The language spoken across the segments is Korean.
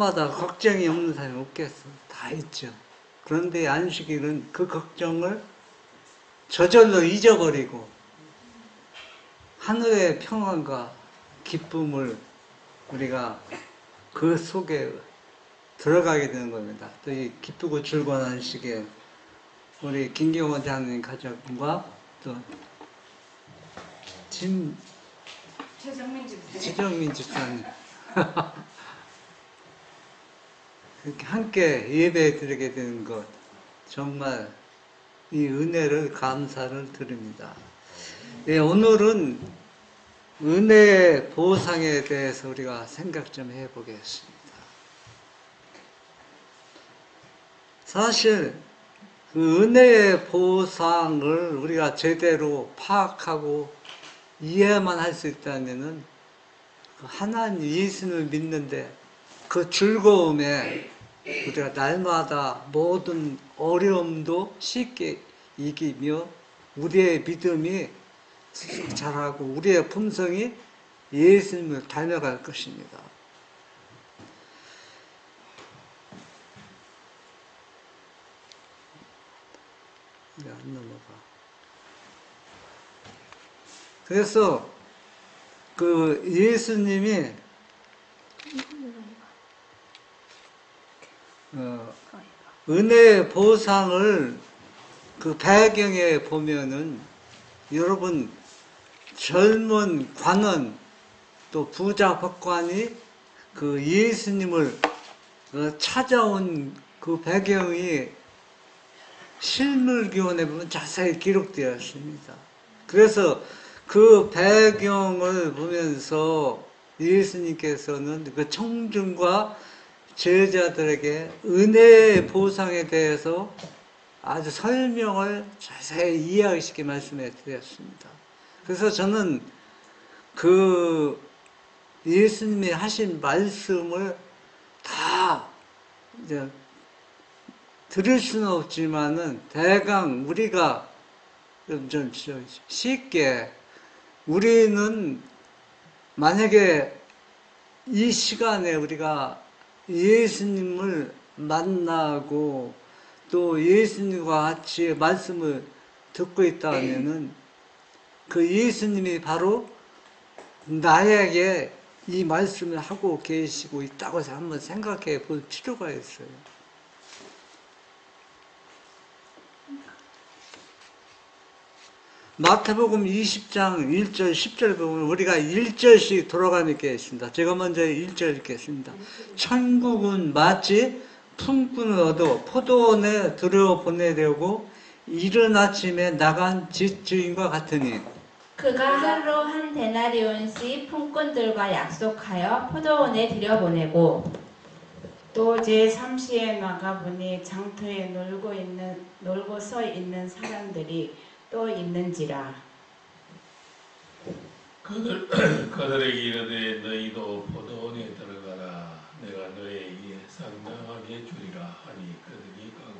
사람마다 걱정이 없는 사람이 없겠어. 다 있죠. 그런데 안식일은 그 걱정을 저절로 잊어버리고 하늘의 평안과 기쁨을 우리가 그 속에 들어가게 되는 겁니다. 또 이 기쁘고 즐거운 안식에 우리 김경원 장님 가족과 또 최정민 집사님 이렇게 함께 예배 드리게 되는 것, 정말 이 은혜를 감사를 드립니다. 예, 오늘은 은혜의 보상에 대해서 우리가 생각 좀 해보겠습니다. 사실 그 은혜의 보상을 우리가 제대로 파악하고 이해만 할 수 있다면은 하나님 예수를 믿는데 그 즐거움에 우리가 날마다 모든 어려움도 쉽게 이기며 우리의 믿음이 자라고 우리의 품성이 예수님을 닮아갈 것입니다. 안 넘어가. 그래서 그 예수님이 은혜의 보상을 그 배경에 보면은 여러분 젊은 관원 또 부자 법관이 그 예수님을 찾아온 그 배경이 실물교훈에 보면 자세히 기록되어 있습니다. 그래서 그 배경을 보면서 예수님께서는 그 청중과 제자들에게 은혜의 보상에 대해서 아주 설명을 자세히 이해하시게 말씀해 드렸습니다. 그래서 저는 그 예수님이 하신 말씀을 다 이제 들을 수는 없지만은 대강 우리가 좀 쉽게 우리는 만약에 이 시간에 우리가 예수님을 만나고 또 예수님과 같이 말씀을 듣고 있다면은 그 예수님이 바로 나에게 이 말씀을 하고 계시고 있다고 해서 한번 생각해 볼 필요가 있어요. 마태복음 20장 1절 10절 보면 우리가 1절씩 돌아가는 게 있습니다. 제가 먼저 1절 읽겠습니다. 천국은 마치 품꾼을 얻어 포도원에 들여보내려고 이른 아침에 나간 집주인과 같으니 그가 하루 한 데나리온씩 품꾼들과 약속하여 포도원에 들여보내고 또 제3시에 나가보니 장터에 놀고 서 있는 사람들이 또 있는지라. 그들에게 이르되 너희도 포도원에 들어가라. 내가 너희에게 상당하게 주리라 하니 그들이 가고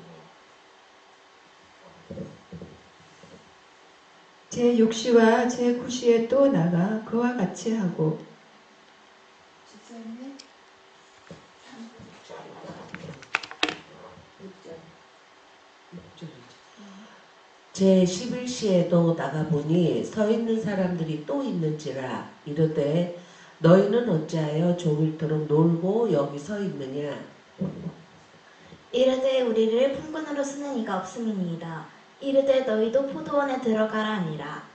제6시와 제9시에 또 나가 그와 같이 하고 제11시에도 나가보니 서 있는 사람들이 또 있는지라. 이르되 너희는 어찌하여 종일토록 놀고 여기 서 있느냐. 이르되 우리를 품꾼으로 쓰는 이가 없음이니이다. 이르되 너희도 포도원에 들어가라 하니라.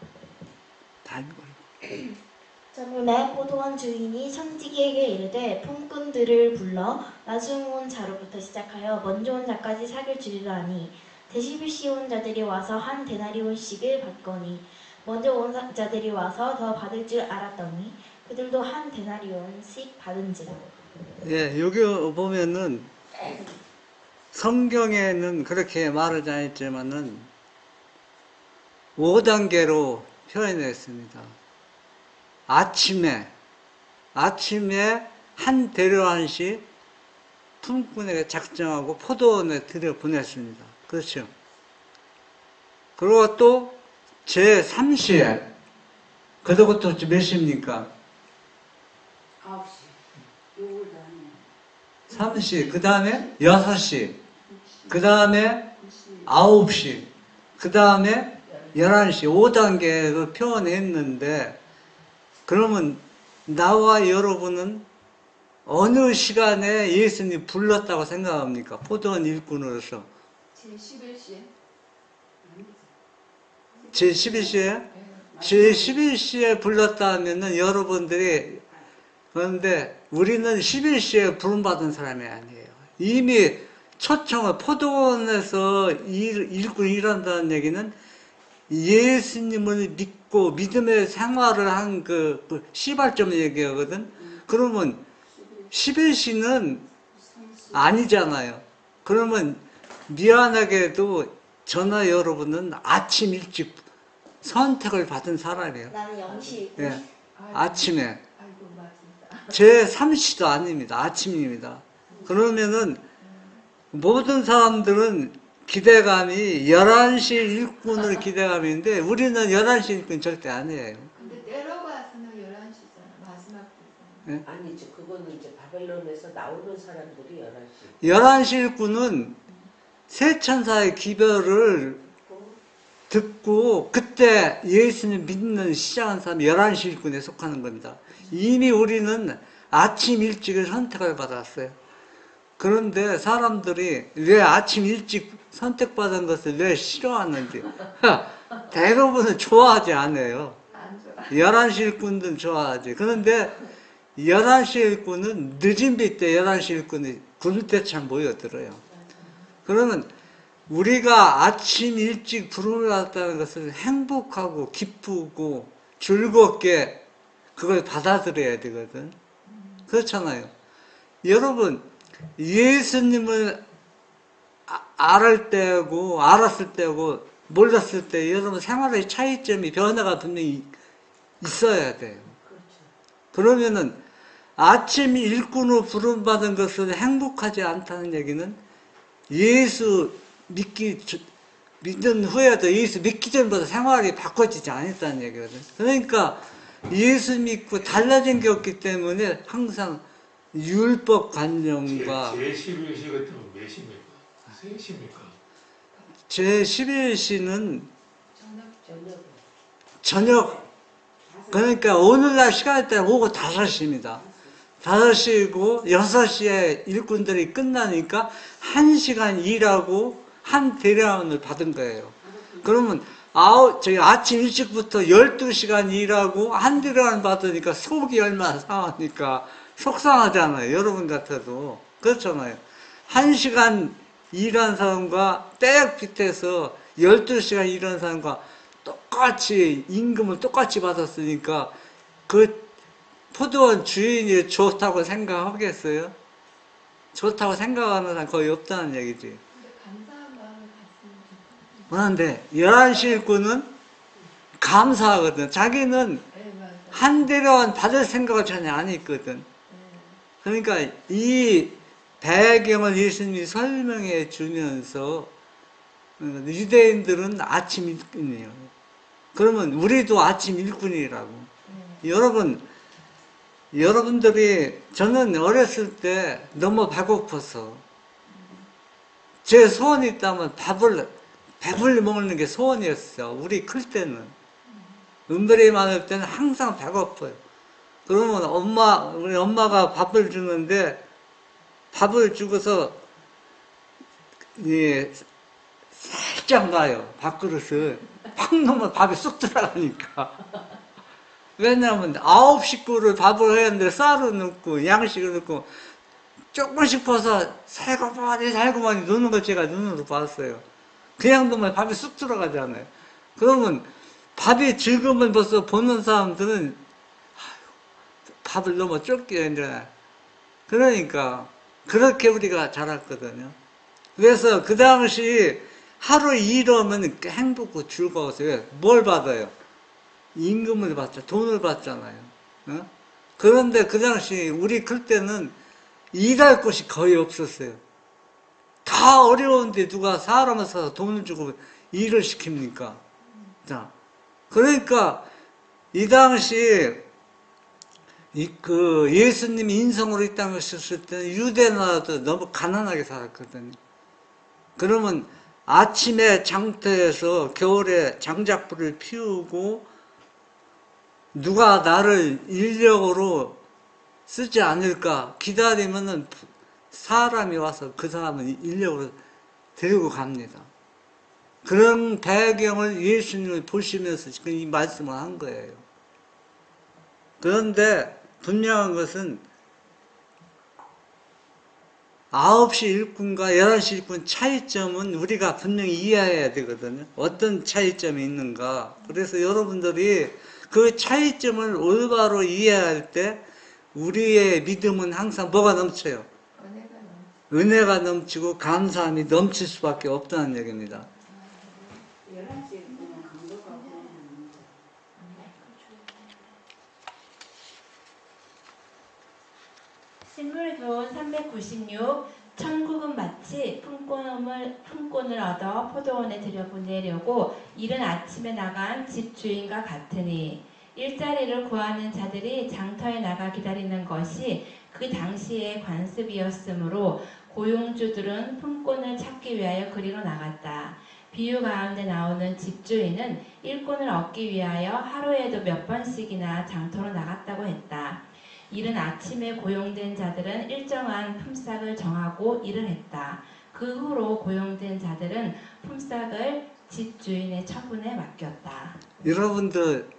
저물매 포도원 주인이 청지기에게 이르되 품꾼들을 불러 나중 온 자로부터 시작하여 먼저 온 자까지 사기를 주리라 하니 제11시 온 자들이 와서 한 데나리온씩을 받거니 먼저 온 자들이 와서 더 받을 줄 알았더니 그들도 한 데나리온씩 받은지라. 예, 여기 보면은 성경에는 그렇게 말하지 않았지만은 5단계로 표현했습니다. 아침에 한 데려한씩 품꾼에게 작정하고 포도원에 들여보냈습니다. 그렇죠. 그리고 또 제3시에 그것도 몇 시입니까? 9시. 6월 다음에. 3시, 그 다음에 6시, 그 다음에 9시, 그 다음에 11시, 5단계로 표현했는데, 그러면 나와 여러분은 어느 시간에 예수님이 불렀다고 생각합니까? 포도원 일꾼으로서. 제11시에? 제11시에 불렀다 하면은 여러분들이, 그런데 우리는 11시에 부름받은 사람이 아니에요. 이미 초청을, 포도원에서 일꾼 일한다는 얘기는 예수님을 믿고 믿음의 생활을 한 그 시발점을 얘기하거든. 그러면 11시는 아니잖아요. 그러면 미안하게도 저나 여러분은 아침 일찍 선택을 받은 사람이에요. 나는 0시. 예, 아침에. 제 3시도 아닙니다. 아침입니다. 그러면은 모든 사람들은 기대감이 11시 일꾼을 기대감인데 우리는 11시 일꾼 절대 아니에요. 근데 때려봐서는 11시잖아. 마지막 부분. 아니지. 그거는 이제 바벨론에서 나오는 사람들이 11시. 11시 일꾼은 세 천사의 기별을 듣고 그때 예수님 믿는 시작한 사람이 11시 일꾼에 속하는 겁니다. 이미 우리는 아침 일찍을 선택을 받았어요. 그런데 사람들이 왜 아침 일찍 선택받은 것을 왜 싫어하는지 대부분은 좋아하지 않아요. 안 좋아. 11시 일꾼들은 좋아하지. 그런데 11시 일꾼은 늦은 빛 때 11시 일꾼이 구름 때처럼 모여들어요. 그러면 우리가 아침 일찍 부름을 받았다는 것을 행복하고 기쁘고 즐겁게 그걸 받아들여야 되거든. 그렇잖아요. 여러분, 예수님을 알을 때하고 알았을 때하고 몰랐을 때 여러분 생활의 차이점이 변화가 분명히 있어야 돼요. 그러면은 아침 일꾼으로 부름받은 것을 행복하지 않다는 얘기는 예수 믿은 후에도 예수 믿기 전보다 생활이 바꿔지지 않았다는 얘기거든. 그러니까 예수 믿고 달라진 게 없기 때문에 항상 율법 관념과 제11시 같으면 몇 시입니까? 3시입니까? 제11시는 저녁, 그러니까 오늘날 시간에 따라 오후 5시입니다. 5시고 6시에 일꾼들이 끝나니까 1시간 일하고 한 대량을 받은 거예요. 그러면 저희 아침 일찍부터 12시간 일하고 한 대량을 받으니까 속이 얼마나 상하니까 속상하잖아요. 여러분 같아도. 그렇잖아요. 1시간 일한 사람과 떼약 밑에서 12시간 일한 사람과 똑같이 임금을 똑같이 받았으니까 그 포도원 주인이 좋다고 생각하겠어요? 좋다고 생각하는 사람 거의 없다는 얘기지. 근데 감사한 마음을 갔으면 좋겠다. 그런데 11시 일꾼은 감사하거든. 자기는 네, 맞아. 한 대련 받을 생각을 전혀 안 했거든. 그러니까 이 배경을 예수님이 설명해 주면서 유대인들은 아침 일꾼이에요. 그러면 우리도 아침 일꾼이라고. 여러분들이 저는 어렸을 때 너무 배고파서 제 소원이 있다면 배불리 먹는 게 소원이었어요. 우리 클 때는. 은별이 많을 때는 항상 배고파요. 그러면 우리 엄마가 밥을 주는데 밥을 주고서 살짝 놔요. 밥그릇을 팍 넣으면 밥이 쑥 들어가니까. 왜냐하면 9식구를 밥을 해야 하는데 쌀을 넣고 양식을 넣고 조금씩 퍼서 살고만이 넣는 걸 제가 눈으로 봤어요. 그냥 넣으면 밥이 쑥 들어가잖아요. 그러면 밥이 즐거움을 벌써 보는 사람들은 밥을 너무 적게 했잖아요. 그러니까 그렇게 우리가 자랐거든요. 그래서 그 당시 하루 일하면 행복하고 즐거웠어요. 뭘 받아요? 임금을 받죠. 돈을 받잖아요. 어? 그런데 그 당시 우리 클 때는 일할 곳이 거의 없었어요. 다 어려운데 누가 사람을 사서 돈을 주고 일을 시킵니까? 자, 그러니까 이 당시 예수님이 인성으로 이 땅에 오셨을 때는 유대 나라도 너무 가난하게 살았거든요. 그러면 아침에 장터에서 겨울에 장작불을 피우고 누가 나를 인력으로 쓰지 않을까 기다리면은 사람이 와서 그 사람은 인력으로 데리고 갑니다. 그런 배경을 예수님을 보시면서 지금 이 말씀을 한 거예요. 그런데 분명한 것은 9시 일꾼과 11시 일꾼 차이점은 우리가 분명히 이해해야 되거든요. 어떤 차이점이 있는가. 그래서 여러분들이 그 차이점을 올바로 이해할 때 우리의 믿음은 항상 뭐가 넘쳐요? 은혜가 넘치고 감사함이 넘칠 수밖에 없다는 얘기입니다. 신물교훈 396 천국은 마치 품꾼을 얻어 포도원에 들여보내려고 이른 아침에 나간 집주인과 같으니 일자리를 구하는 자들이 장터에 나가 기다리는 것이 그 당시의 관습이었으므로 고용주들은 품꾼을 찾기 위하여 그리로 나갔다. 비유 가운데 나오는 집주인은 일꾼을 얻기 위하여 하루에도 몇 번씩이나 장터로 나갔다고 했다. 이른 아침에 고용된 자들은 일정한 품삯을 정하고 일을 했다. 그 후로 고용된 자들은 품삯을 집주인의 처분에 맡겼다. 여러분들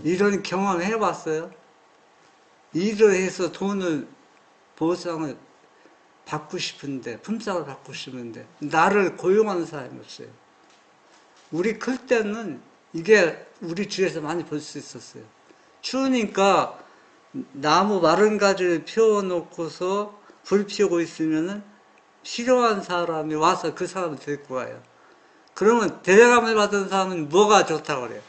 이런 경험 해봤어요? 일을 해서 돈을 보상을 받고 싶은데 품삯을 받고 싶은데 나를 고용하는 사람이 없어요. 우리 클 때는 이게 우리 주위에서 많이 볼 수 있었어요. 추우니까 나무 마른 가지를 피워놓고서 불 피우고 있으면은 필요한 사람이 와서 그 사람을 데리고 가요. 그러면 데려감을 받은 사람은 뭐가 좋다고 그래요?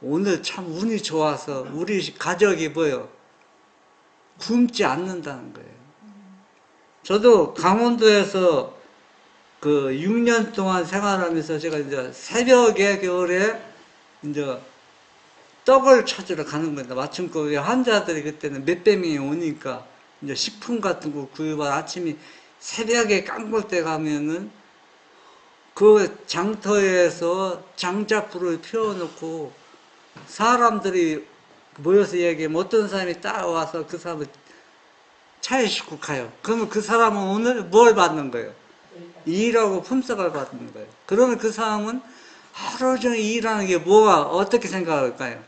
오늘 참 운이 좋아서 우리 가족이 뭐요? 굶지 않는다는 거예요. 저도 강원도에서 그 6년 동안 생활하면서 제가 이제 새벽에 겨울에 이제 떡을 찾으러 가는 겁니다. 맞춤법에 환자들이 그때는 몇백 명이 오니까 이제 식품 같은 거 구입하러 아침에 새벽에 깡볼 때 가면은 그 장터에서 장작불을 피워놓고 사람들이 모여서 얘기하면 어떤 사람이 따라와서 그 사람을 차에 싣고 가요. 그러면 그 사람은 오늘 뭘 받는 거예요? 일하고 품삯을 받는 거예요. 그러면 그 사람은 하루 종일 일하는 게 뭐가 어떻게 생각할까요?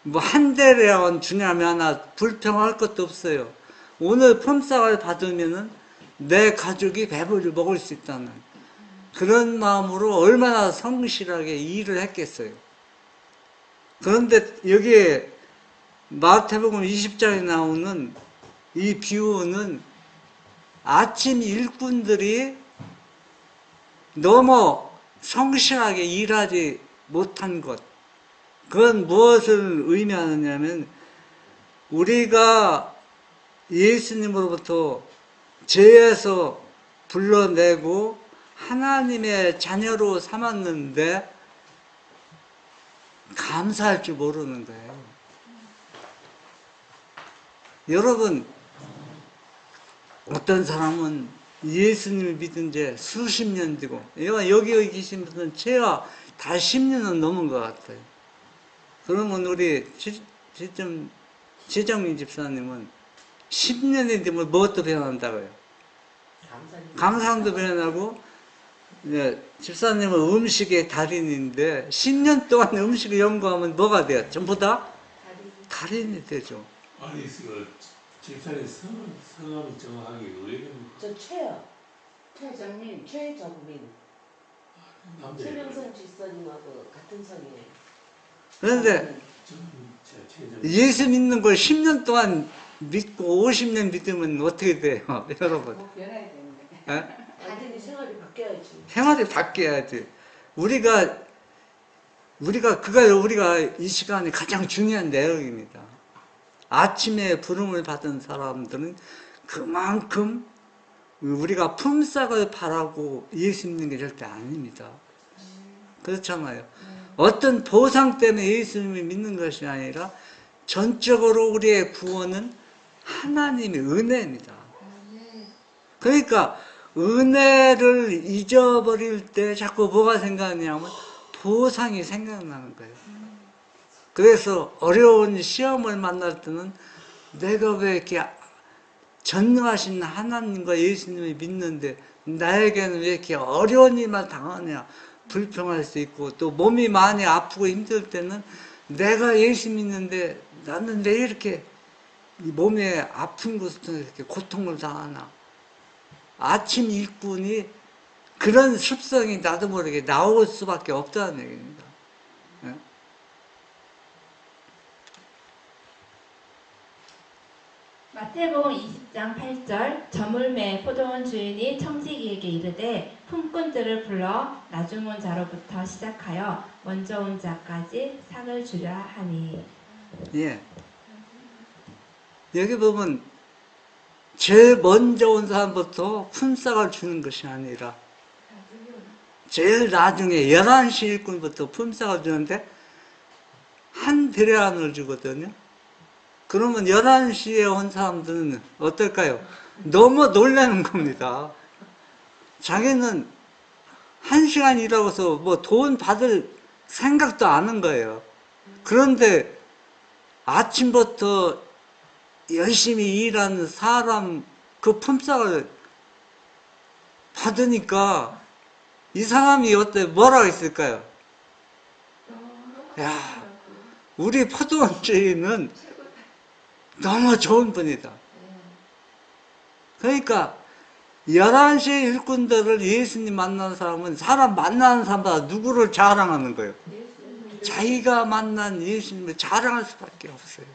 뭐 한 대라원 주냐면 하나 불평할 것도 없어요. 오늘 품삯을 받으면은 내 가족이 배불리 먹을 수 있다는 그런 마음으로 얼마나 성실하게 일을 했겠어요. 그런데 여기에 마태복음 20장에 나오는 이 비유는 아침 일꾼들이 너무 성실하게 일하지 못한 것, 그건 무엇을 의미하느냐면 우리가 예수님으로부터 죄에서 불러내고 하나님의 자녀로 삼았는데 감사할 줄 모르는 거예요. 여러분, 어떤 사람은 예수님을 믿은 지 수십 년 되고, 여기 계신 분은 최하 다 10년은 넘은 것 같아요. 그러면 우리 최정민 집사님은 10년이 되면 무엇도 변한다고요? 감상도 변하고, 집사님은 음식의 달인인데 10년 동안 음식을 연구하면 뭐가 돼요? 전부 다 달인이 되죠. 아니, 집사님 성함이 정확하게 왜 됩니까? 저 최정민, 최정민. 최명선 집사님하고 같은 성이에요. 그런데 저는 예수 믿는 걸 10년 동안 믿고 50년 믿으면 어떻게 돼요? 여러분. 변해야 되는데. 완전히 생활이 바뀌어야지. 생활이 바뀌어야지. 우리가 이 시간에 가장 중요한 내용입니다. 아침에 부름을 받은 사람들은 그만큼 우리가 품삯을 바라고 예수 믿는 게 절대 아닙니다. 그렇잖아요. 어떤 보상 때문에 예수님을 믿는 것이 아니라 전적으로 우리의 구원은 하나님의 은혜입니다. 그러니까 은혜를 잊어버릴 때 자꾸 뭐가 생각나냐면 보상이 생각나는 거예요. 그래서 어려운 시험을 만날 때는 내가 왜 이렇게 전능하신 하나님과 예수님을 믿는데 나에게는 왜 이렇게 어려운 일만 당하냐, 불평할 수 있고, 또 몸이 많이 아프고 힘들 때는 내가 예수 믿는데 나는 왜 이렇게 이 몸에 아픈 곳에서 이렇게 고통을 당하나. 아침 일꾼이 그런 습성이 나도 모르게 나올 수밖에 없다는 얘기입니다. 예? 마태복음 20장 8절 저물매 포도원 주인이 청지기에게 이르되 품꾼들을 불러 나중 온 자로부터 시작하여 먼저 온 자까지 삭을 주려 하니. 예. 여기 보면 제일 먼저 온 사람부터 품삯을 주는 것이 아니라 제일 나중에 11시 일꾼부터 품삯을 주는데 한 대량을 주거든요. 그러면 11시에 온 사람들은 어떨까요? 너무 놀라는 겁니다. 자기는 1시간 일하고서 뭐 돈 받을 생각도 안 한 거예요. 그런데 아침부터 열심히 일하는 사람 그 품삯을 받으니까 이 사람이 어때? 뭐라고 했을까요? 야, 우리 포도원 주인은 너무 좋은 분이다. 그러니까 11시의 일꾼들을 예수님 만나는 사람은 사람 만나는 사람보다 누구를 자랑하는 거예요? 자기가 만난 예수님을 자랑할 수밖에 없어요.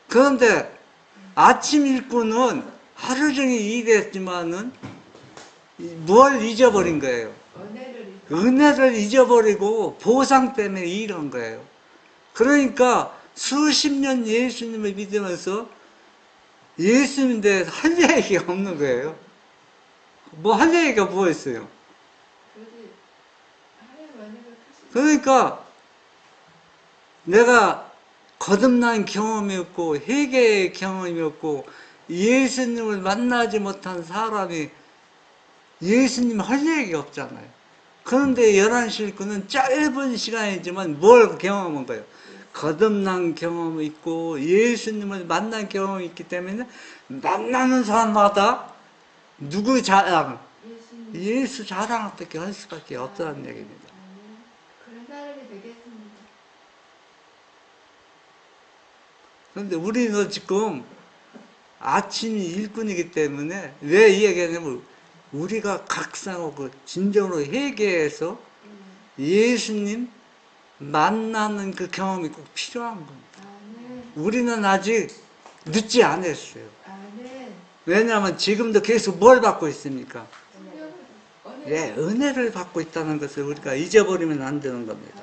그런데 아침 일꾼은 하루 종일 일했지만은 뭘 잊어버린 거예요? 은혜를 잊어버리고 보상 때문에 이런 거예요. 그러니까 수십 년 예수님을 믿으면서 예수님에 대해서 할 얘기가 없는 거예요. 뭐 할 얘기가 뭐가 있어요? 그러니까 내가 거듭난 경험이 없고 회개의 경험이 없고 예수님을 만나지 못한 사람이 예수님 할 얘기가 없잖아요. 그런데 11시 일꾼은 짧은 시간이지만 뭘 경험한 거예요? 거듭난 경험이 있고 예수님을 만난 경험이 있기 때문에 만나는 사람마다 누구 자랑? 예수 자랑밖에 할 수밖에 없다는 얘기입니다. 그런 사람이 되겠습니다. 그런데 우리는 지금 아침이 일꾼이기 때문에 왜 이 얘기하냐면 우리가 각성하고 진정으로 회개해서 예수님 만나는 그 경험이 꼭 필요한 겁니다. 우리는 아직 늦지 않았어요. 왜냐하면 지금도 계속 뭘 받고 있습니까? 예, 은혜를 받고 있다는 것을 우리가 잊어버리면 안 되는 겁니다.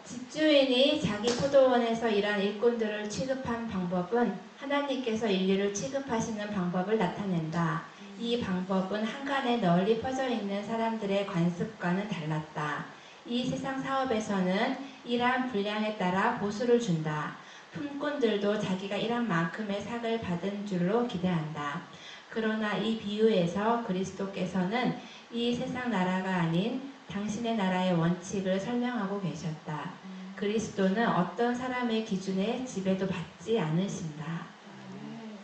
집주인이 자기 포도원에서 일한 일꾼들을 취급한 방법은 하나님께서 인류를 취급하시는 방법을 나타낸다. 이 방법은 한간에 널리 퍼져 있는 사람들의 관습과는 달랐다. 이 세상 사업에서는 일한 분량에 따라 보수를 준다. 품꾼들도 자기가 일한 만큼의 삭을 받은 줄로 기대한다. 그러나 이 비유에서 그리스도께서는 이 세상 나라가 아닌 당신의 나라의 원칙을 설명하고 계셨다. 그리스도는 어떤 사람의 기준에 지배도 받지 않으신다.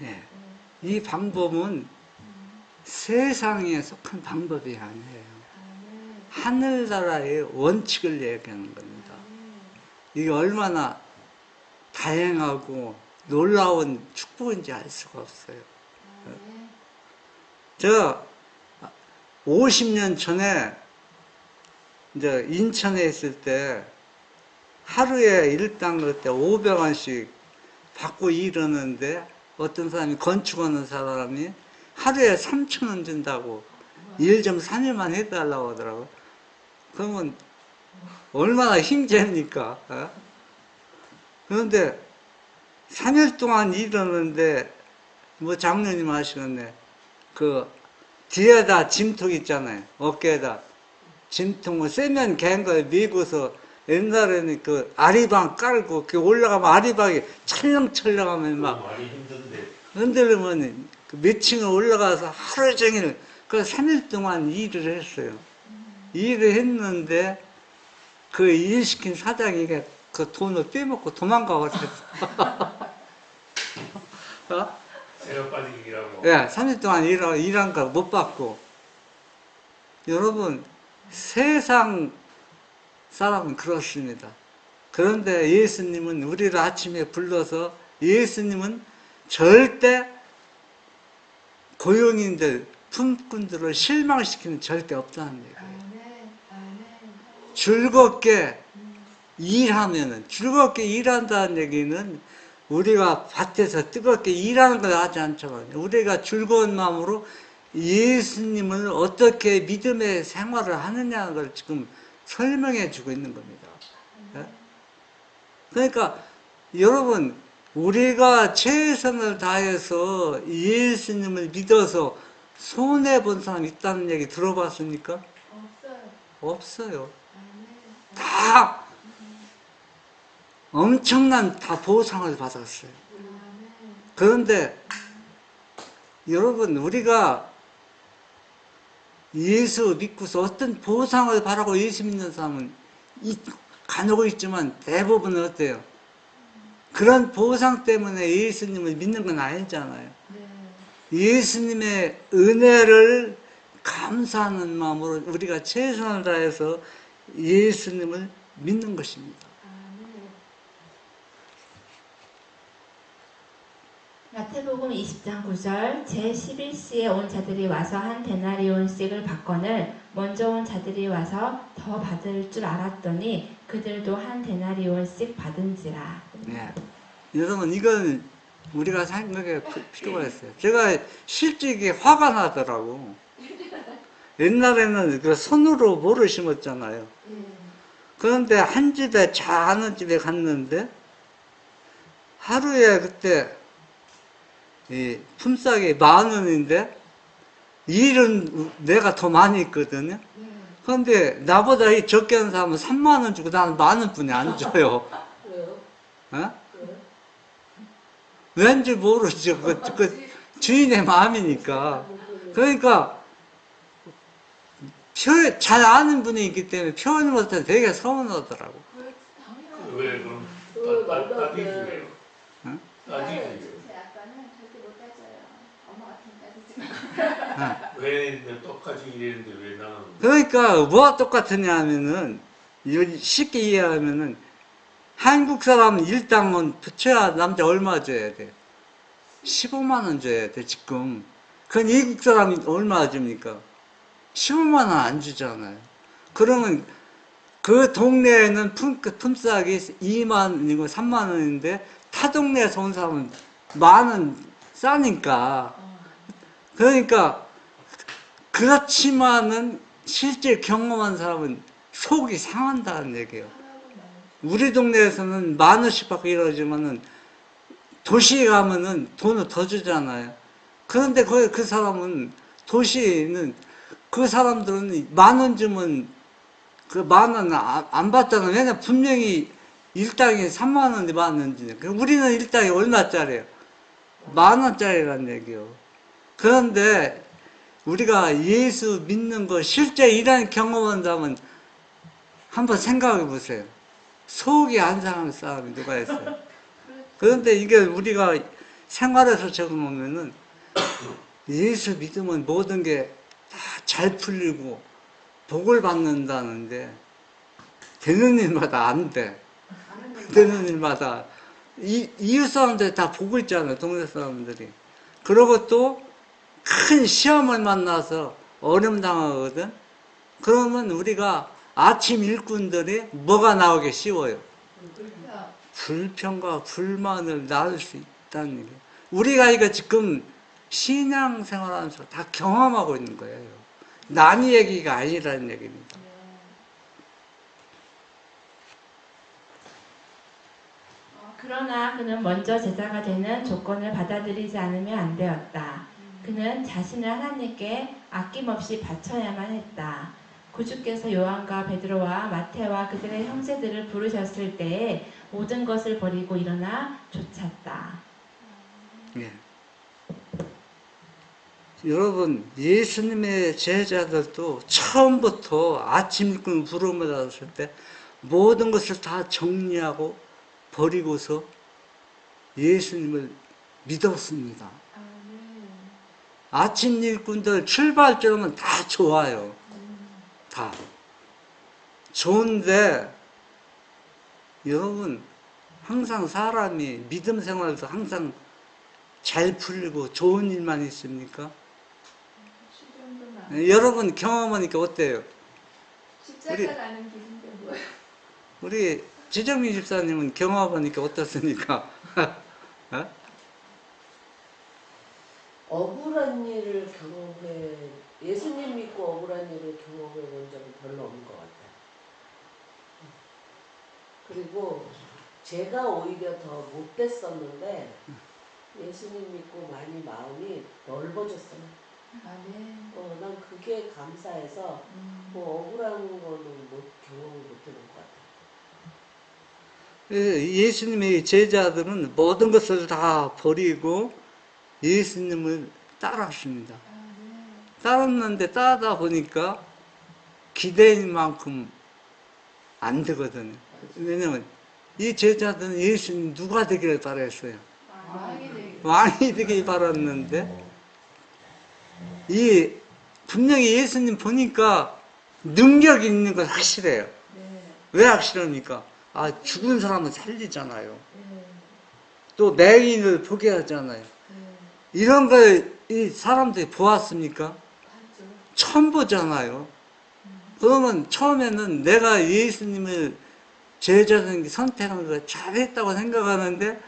예, 이 방법은 세상에 속한 방법이 아니에요. 하늘나라의 원칙을 얘기하는 겁니다. 이게 얼마나 다양하고 놀라운 축복인지 알 수가 없어요. 제가 50년 전에 이제 인천에 있을 때 하루에 일당 그때 500원씩 받고 일하는데 어떤 사람이 건축하는 사람이 하루에 3,000원 준다고 일 좀 3일만 해달라고 하더라고요. 그러면 얼마나 힘듭니까? 어? 그런데 3일 동안 일하는데 뭐 장로님 하시겠네. 그 뒤에다 짐통 있잖아요. 어깨에다 짐통을 세면 갠 거에 메고서 옛날에는 그 아리방 깔고 그 올라가면 아리방이 찰렁찰렁하면 막 많이 힘든데 흔들리면 그 몇 층을 올라가서 하루 종일 그 3일 동안 일을 했어요. 일을 했는데 그 일 시킨 사장이 그 돈을 빼먹고 도망가 버렸어. 어? 새가 빠지게 일하고 예, 3일 동안 일한 거 못 받고. 여러분, 세상 사람은 그렇습니다. 그런데 예수님은 우리를 아침에 불러서 예수님은 절대 고용인들, 품꾼들을 실망시키는 절대 없다는 얘기예요. 즐겁게 일하면은, 즐겁게 일한다는 얘기는 우리가 밭에서 뜨겁게 일하는 걸 하지 않지만 우리가 즐거운 마음으로 예수님을 어떻게 믿음의 생활을 하느냐는 걸 지금 설명해 주고 있는 겁니다. 예? 그러니까 여러분, 우리가 최선을 다해서 예수님을 믿어서 손해본 사람 있다는 얘기 들어봤습니까? 없어요. 다 엄청난 다 보상을 받았어요. 그런데 여러분, 우리가 예수 믿고서 어떤 보상을 바라고 예수 믿는 사람은 간혹 있지만 대부분은 어때요? 그런 보상 때문에 예수님을 믿는 건 아니잖아요. 예수님의 은혜를 감사하는 마음으로 우리가 최선을 다해서 예수님을 믿는 것입니다. 마태복음 20장 9절 제11시에 온 자들이 와서 한 데나리온씩을 받거늘 먼저 온 자들이 와서 더 받을 줄 알았더니 그들도 한 데나리온씩 받은지라. 네. 여러분, 이건 우리가 생각해 필요가 있어요. 제가 실제 화가 나더라고. 옛날에는 그 손으로 모를 심었잖아요. 그런데 한 집에 작은 집에 갔는데 하루에 그때 이 품삯이 10,000원인데 일은 내가 더 많이 있거든요. 그런데 나보다 이 적게 하는 사람은 30,000원 주고 나는 10,000원뿐이 안 줘요. 어? 왠지 모르죠. 그 주인의 마음이니까. 그러니까 잘 아는 분이 있기 때문에 표현을 못해서 되게 서운하더라고. 왜 그럼 따지지 왜요? 응? 따지지 제 아빠는 절대 못 따져요. 엄마 같은 따지지. 왜 똑같이 일했는데 왜 나는 그러니까 뭐가 똑같으냐 하면은 쉽게 이해하면은 한국 사람은 일당은 붙여야 남자 얼마 줘야 돼? 15만 원 줘야 돼 지금. 그건 미국 사람이 얼마 줍니까? 15만 원 안 주잖아요. 그러면 그 동네에는 품삯이 2만 원이고 3만 원인데 타 동네에서 온 사람은 10,000원 싸니까. 그러니까 그렇지만은 실제 경험한 사람은 속이 상한다는 얘기예요. 우리 동네에서는 10,000원씩 받고 이러지만은 도시에 가면은 돈을 더 주잖아요. 그런데 거기 그 사람은 도시에 있는 그 사람들은 10,000원 주면 그 10,000원 안 받잖아요. 왜냐면 분명히 일당이 3만 원이 받는지. 우리는 일당이 얼마짜리예요? 10,000원짜리란 얘기요. 그런데 우리가 예수 믿는 거 실제 일하는 경험한다면 한번 생각해 보세요. 속이 안 상하는 사람이 누가 있어요? 그런데 이게 우리가 생활에서 적용하면은 예수 믿으면 모든 게 다 잘 풀리고 복을 받는다는데 되는 일마다 안 돼. 되는 일마다 이웃 사람들이 다 보고 있잖아요. 동네 사람들이. 그리고 또 큰 시험을 만나서 어려움 당하거든. 그러면 우리가 아침 일꾼들이 뭐가 나오기 쉬워요? 불평과 불만을 낳을 수 있다는 얘기예요. 우리가 이거 지금 신앙생활하면서 다 경험하고 있는 거예요. 남의 얘기가 아니라는 얘기입니다. 그러나 그는 먼저 제자가 되는 조건을 받아들이지 않으면 안 되었다. 그는 자신을 하나님께 아낌없이 바쳐야만 했다. 구주께서 요한과 베드로와 마태와 그들의 형제들을 부르셨을 때에 모든 것을 버리고 일어나 쫓았다. 예. 여러분, 예수님의 제자들도 처음부터 아침 일꾼 부름을 받았을 때 모든 것을 다 정리하고 버리고서 예수님을 믿었습니다. 아침 일꾼들 출발점은 다 좋아요. 다. 좋은데, 여러분, 항상 사람이 믿음 생활도 항상 잘 풀리고 좋은 일만 있습니까? 여러분 경험하니까 어때요? 십자가 가는 길인데 뭐예요? 우리 지정민 집사님은 경험하니까 어떻습니까? 어? 억울한 일을 경험해, 예수님 믿고 억울한 일을 경험해 본 적은 별로 없는 것 같아요. 그리고 제가 오히려 더 못됐었는데 예수님 믿고 많이 마음이 넓어졌어요. 아, 네. 난 그게 감사해서 뭐 억울한 거는 경험을 못 해본 것 같아요. 예수님의 제자들은 모든 것을 다 버리고 예수님을 따랐습니다. 따랐는데 따르다 보니까 기대인 만큼 안 되거든요. 왜냐면 이 제자들은 예수님 누가 되기를 바랬어요. 왕이 되길 바랐는데 분명히 예수님 보니까 능력이 있는 건 확실해요. 왜 확실합니까? 죽은 사람은 살리잖아요. 또 맹인을 보게 하잖아요. 이런 걸 이 사람들이 보았습니까? 처음 보잖아요. 그러면 처음에는 내가 예수님을 제자들에게 선택한 거 잘했다고 생각하는데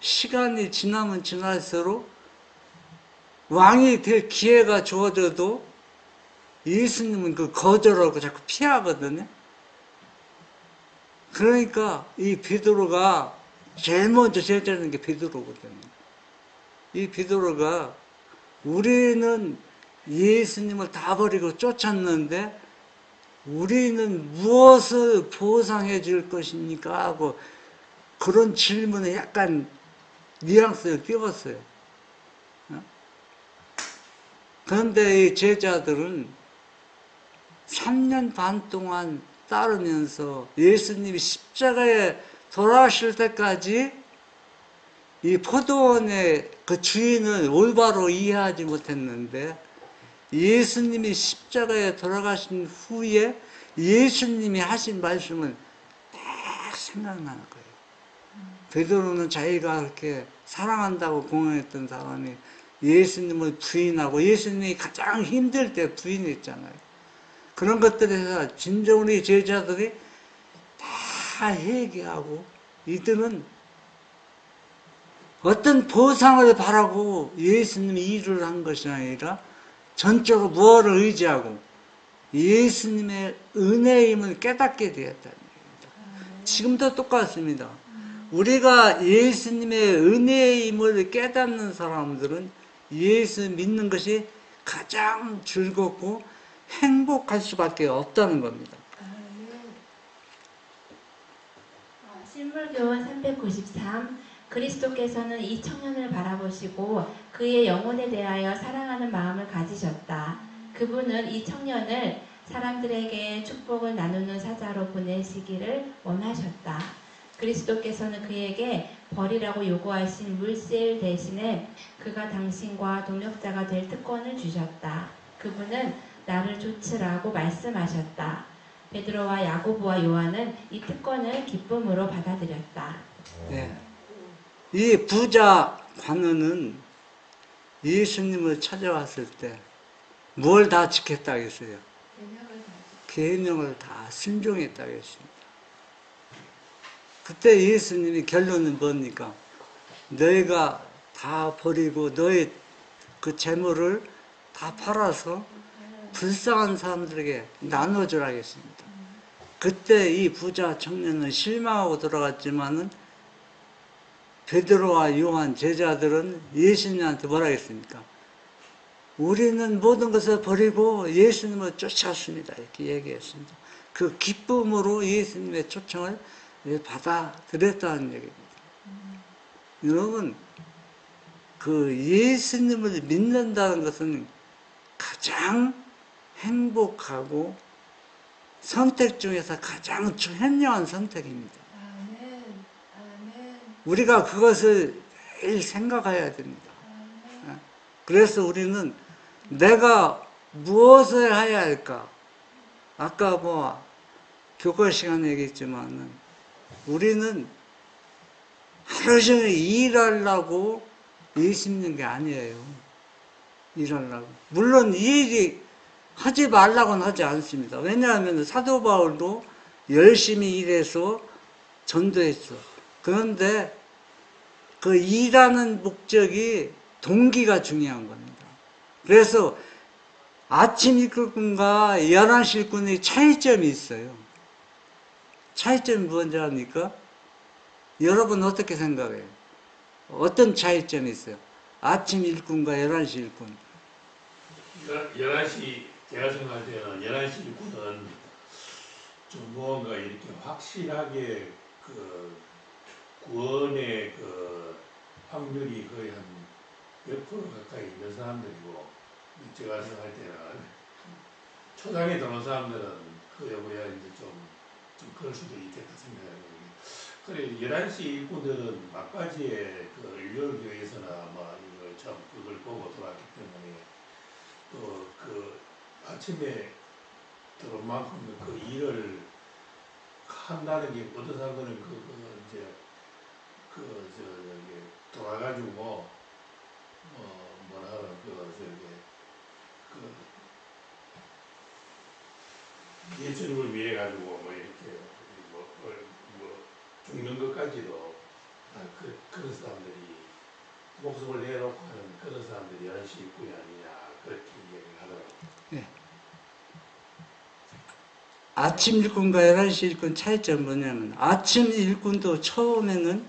시간이 지나면 지날수록 왕이 될 기회가 주어져도 예수님은 그 거절하고 자꾸 피하거든요. 그러니까 이 베드로가 제일 먼저 제자되는 게 베드로거든요. 이 베드로가 우리는 예수님을 다 버리고 쫓았는데 우리는 무엇을 보상해 줄 것입니까? 하고 그런 질문에 약간 뉘앙스를 띄웠어요. 그런데 이 제자들은 3년 반 동안 따르면서 예수님이 십자가에 돌아가실 때까지 이 포도원의 그 주인을 올바로 이해하지 못했는데 예수님이 십자가에 돌아가신 후에 예수님이 하신 말씀을 딱 생각나는 거예요. 베드로는 자기가 그렇게 사랑한다고 공언했던 사람이 예수님을 부인하고 예수님이 가장 힘들 때 부인했잖아요. 그런 것들에서 진정 우리 제자들이 다 회개하고 이들은 어떤 보상을 바라고 예수님이 일을 한 것이 아니라 전적으로 무엇을 의지하고 예수님의 은혜의 힘을 깨닫게 되었다는 얘기입니다. 지금도 똑같습니다. 우리가 예수님의 은혜의 힘을 깨닫는 사람들은 예수 믿는 것이 가장 즐겁고 행복할 수밖에 없다는 겁니다. 신물교원 393 그리스도께서는 이 청년을 바라보시고 그의 영혼에 대하여 사랑하는 마음을 가지셨다. 그분은 이 청년을 사람들에게 축복을 나누는 사자로 보내시기를 원하셨다. 그리스도께서는 그에게 벌이라고 요구하신 물세일 대신에 그가 당신과 동역자가 될 특권을 주셨다. 그분은 나를 좇으라고 말씀하셨다. 베드로와 야고보와 요한은 이 특권을 기쁨으로 받아들였다. 네. 이 부자 관원은 예수님을 찾아왔을 때 뭘 다 지켰다고 했어요? 계명을 다 순종했다고 했습니다. 그때 예수님이 결론은 뭡니까? 너희가 다 버리고 너희 그 재물을 다 팔아서 불쌍한 사람들에게 나눠주라 했습니다. 그때 이 부자 청년은 실망하고 돌아갔지만은 베드로와 요한 제자들은 예수님한테 뭐라 했습니까? 우리는 모든 것을 버리고 예수님을 쫓았습니다. 이렇게 얘기했습니다. 그 기쁨으로 예수님의 초청을 받아들였다는 얘기입니다. 여러분, 그 예수님을 믿는다는 것은 가장 행복하고 선택 중에서 가장 현명한 선택입니다. 아멘. 아멘. 우리가 그것을 매일 생각해야 됩니다. 그래서 우리는 내가 무엇을 해야 할까? 아까 교과 시간에 얘기했지만은 우리는 하루 종일 일하려고 예수 믿는 게 아니에요. 일하려고. 물론 이 일이 하지 말라고는 하지 않습니다. 왜냐하면 사도 바울도 열심히 일해서 전도했어. 그런데 그 일하는 목적이 동기가 중요한 겁니다. 그래서 아침 일꾼과 11시 일꾼의 차이점이 있어요. 차이점이 뭔지 압니까? 여러분 어떻게 생각해요? 어떤 차이점이 있어요? 아침 일꾼과 11시 일꾼. 11시, 제가 생각할 때는 11시 일꾼은 좀 무언가 이렇게 확실하게 그 구원의 그 확률이 거의 한 몇 프로 가까이 있는 사람들이고, 제가 생각할 때는 초장에 들어온 사람들은 그에 뭐야 이제 좀 그럴 수도 있겠다 생각해요. 그래 11시 일꾼들은 막바지에 그 일요일교회에서나 이걸 참 그걸 보고 돌아왔기 때문에 또 그 아침에 들어온 만큼 그 일을 한다는 게 어떤 거는 이제 돌아가지고 예수님을 위해 가지고 이렇게 죽는 것까지도 그런 사람들이 목숨을 내놓고 하는 그런 사람들이 11시 일꾼이 아니냐 그렇게 얘기를 하더라고요. 네. 아침 일꾼과 11시 일꾼 차이점은 뭐냐면 아침 일꾼도 처음에는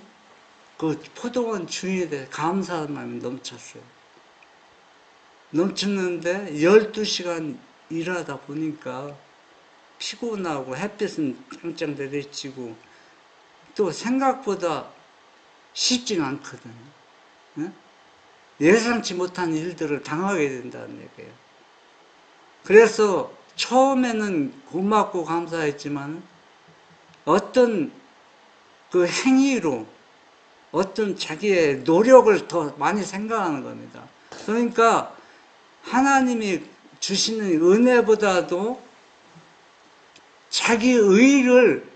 그 포도원 주인에 대해 감사한 마음이 넘쳤어요. 넘쳤는데 12시간 일하다 보니까 피곤하고 햇빛은 짱짱 내리치고 또 생각보다 쉽진 않거든. 응? 예상치 못한 일들을 당하게 된다는 얘기예요. 그래서 처음에는 고맙고 감사했지만 어떤 그 행위로 어떤 자기의 노력을 더 많이 생각하는 겁니다. 그러니까 하나님이 주시는 은혜보다도 자기 의를,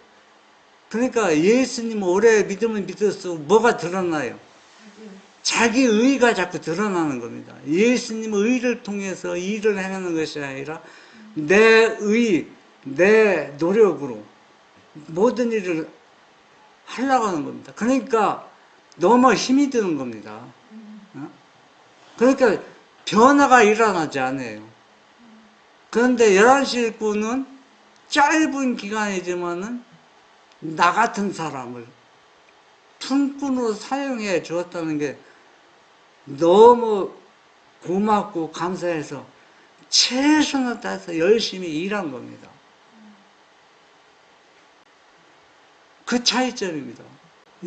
그러니까 예수님 오래 믿으면 믿을수록 뭐가 드러나요? 자기 의가 자꾸 드러나는 겁니다. 예수님의 의를 통해서 일을 행하는 것이 아니라 내 의, 내 노력으로 모든 일을 하려고 하는 겁니다. 그러니까 너무 힘이 드는 겁니다. 그러니까 변화가 일어나지 않아요. 그런데 11시 일꾼은 짧은 기간이지만은 나 같은 사람을 품꾼으로 사용해 주었다는 게 너무 고맙고 감사해서 최선을 다해서 열심히 일한 겁니다. 그 차이점입니다.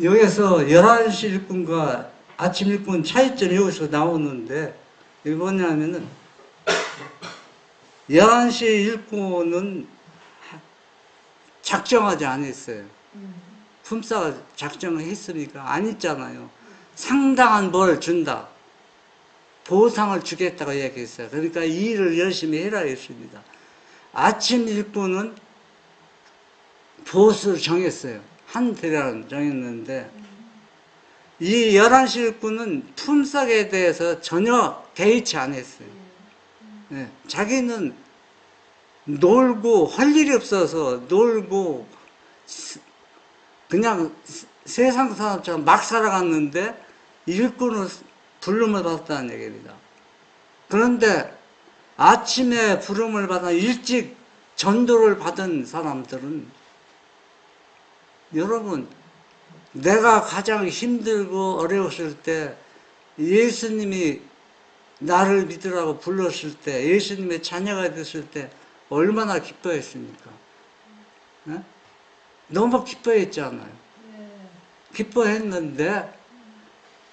여기서 11시 일꾼과 아침 일꾼 차이점이 여기서 나오는데 이게 뭐냐면은 11시 일꾼은 작정하지 않았어요. 품삯 작정을 했으니까 안 있잖아요. 상당한 뭘 준다. 보상을 주겠다고 얘기했어요. 그러니까 이 일을 열심히 해라 했습니다. 아침 일꾼은 보수를 정했어요. 한 대략 정했는데 이 11시 일꾼은 품삯에 대해서 전혀 개의치 않았어요. 네, 자기는 놀고 할 일이 없어서 놀고 그냥 세상 사람처럼 막 살아갔는데 일꾼을 부름을 받았다는 얘기입니다. 그런데 아침에 부름을 받아 일찍 전도를 받은 사람들은 여러분 내가 가장 힘들고 어려웠을 때 예수님이 나를 믿으라고 불렀을 때, 예수님의 자녀가 됐을 때 얼마나 기뻐했습니까? 예? 너무 기뻐했잖아요. 기뻐했는데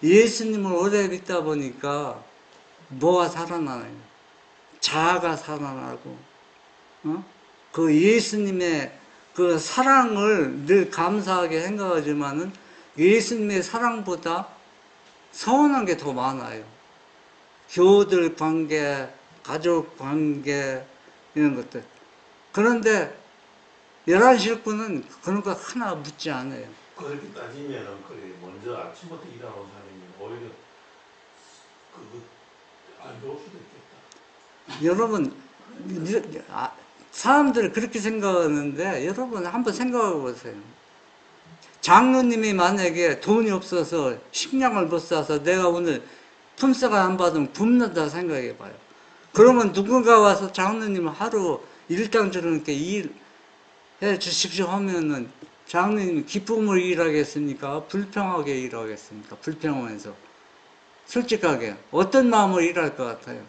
예수님을 오래 믿다 보니까 뭐가 살아나요? 자아가 살아나고, 그 예수님의 그 사랑을 늘 감사하게 생각하지만은 예수님의 사랑보다 서운한 게 더 많아요. 교우들 관계, 가족 관계, 이런 것들. 그런데 11실구는 그런 거 하나 묻지 않아요. 그렇게 따지면은 그래 먼저 아침부터 일하는 사람이 오히려 그거 안 좋을 수도 있겠다. 여러분, 사람들이 그렇게 생각하는데 여러분 한번 생각해 보세요. 장로님이 만약에 돈이 없어서 식량을 못 사서 내가 오늘 품삯을 안 받으면 굶는다 생각해 봐요. 그러면 누군가 와서 장로님 하루 일당처럼 이렇게 일해 주십시오 하면은 장로님이 기쁨을 일하겠습니까? 불평하게 일하겠습니까? 불평하면서. 솔직하게 어떤 마음으로 일할 것 같아요?